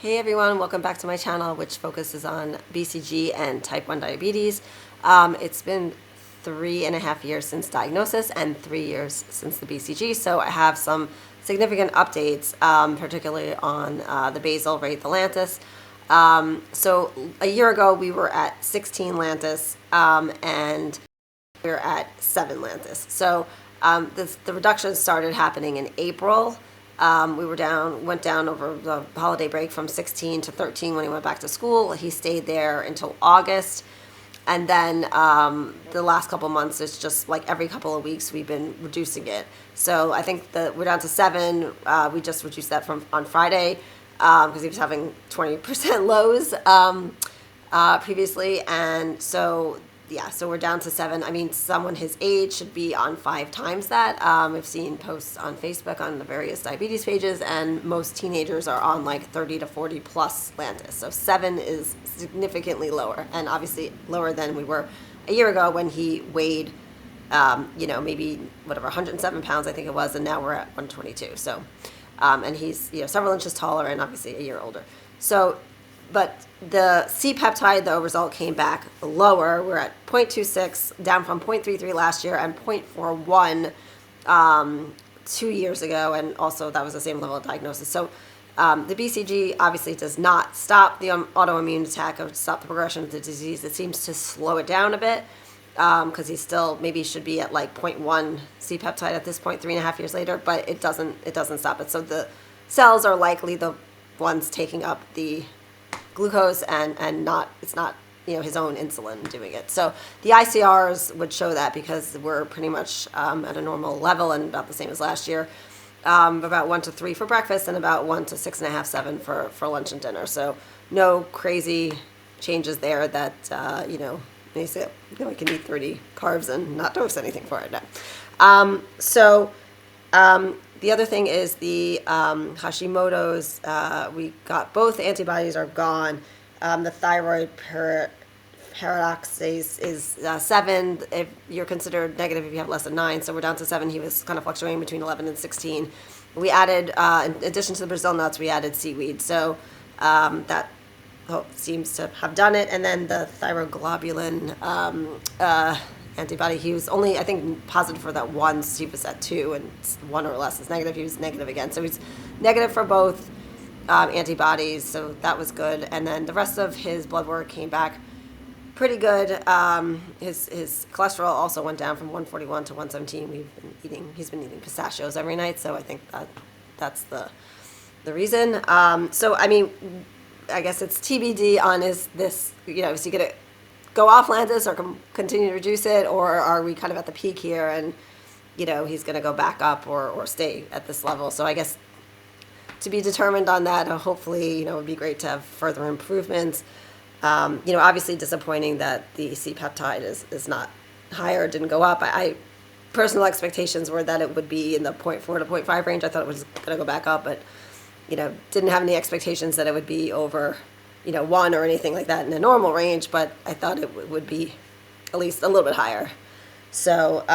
Hey everyone, welcome back to my channel, which focuses on BCG and type 1 diabetes. It's been 3.5 years since diagnosis and 3 years since the BCG, so I have some significant updates, particularly on the basal rate, the Lantus. So a year ago we were at 16 Lantus and we're at 7 Lantus. So the reduction started happening in April. We went down over the holiday break from 16 to 13 when he went back to school. He stayed there until August. And then the last couple months, it's just like every couple of weeks we've been reducing it. So I think that we're down to 7. We just reduced that on Friday because he was having 20% lows previously. And so yeah, so we're down to 7. I mean, someone his age should be on 5 times that. I've seen posts on Facebook on the various diabetes pages, and most teenagers are on like 30 to 40 plus Lantus. So 7 is significantly lower, and obviously lower than we were a year ago when he weighed, maybe 107 pounds, I think it was, and now we're at 122. So, and he's several inches taller and obviously a year older. So. But the cpeptide, though, result came back lower. We're at 0.26, down from 0.33 last year and 0.41 2 years ago, and also that was the same level of diagnosis. So the BCG obviously does not stop the autoimmune attack or stop the progression of the disease. It seems to slow it down a bit because he still maybe should be at like 0.1 cpeptide at this point, 3.5 years later, but it doesn't stop it. So the cells are likely the ones taking up the glucose and it's not his own insulin doing it. So the ICRs would show that because we're pretty much at a normal level and about the same as last year, about 1 to 3 for breakfast and about 1 to 6.5, 7 for lunch and dinner. So no crazy changes there that they say we can eat 30 carbs and not dose anything for it now. The other thing is the Hashimoto's. We got both antibodies are gone. The thyroid peroxidase is 7. If you're considered negative if you have less than 9, so we're down to 7. He was kind of fluctuating between 11 and 16. We added, in addition to the Brazil nuts, we added seaweed. So that seems to have done it. And then the thyroglobulin antibody, he was only, I think, positive for that once. He was at 2, and 1 or less is negative. He was negative again. So he's negative for both antibodies, so that was good. And then the rest of his blood work came back pretty good. His cholesterol also went down from 141 to 117. He's been eating pistachios every night, so I think that's the reason. So I mean, I guess it's TBD on is he going to go off Lantus or continue to reduce it, or are we kind of at the peak here and he's going to go back up or stay at this level? So I guess to be determined on that. Hopefully it would be great to have further improvements. Obviously disappointing that the cpeptide is not higher, didn't go up. I personal expectations were that it would be in the 0.4 to 0.5 range. I thought it was going to go back up, but didn't have any expectations that it would be over 1 or anything like that in a normal range, but I thought it would be at least a little bit higher. So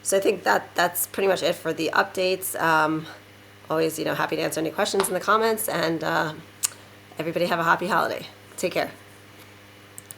so I think that's pretty much it for the updates. Always happy to answer any questions in the comments, and everybody have a happy holiday. Take care.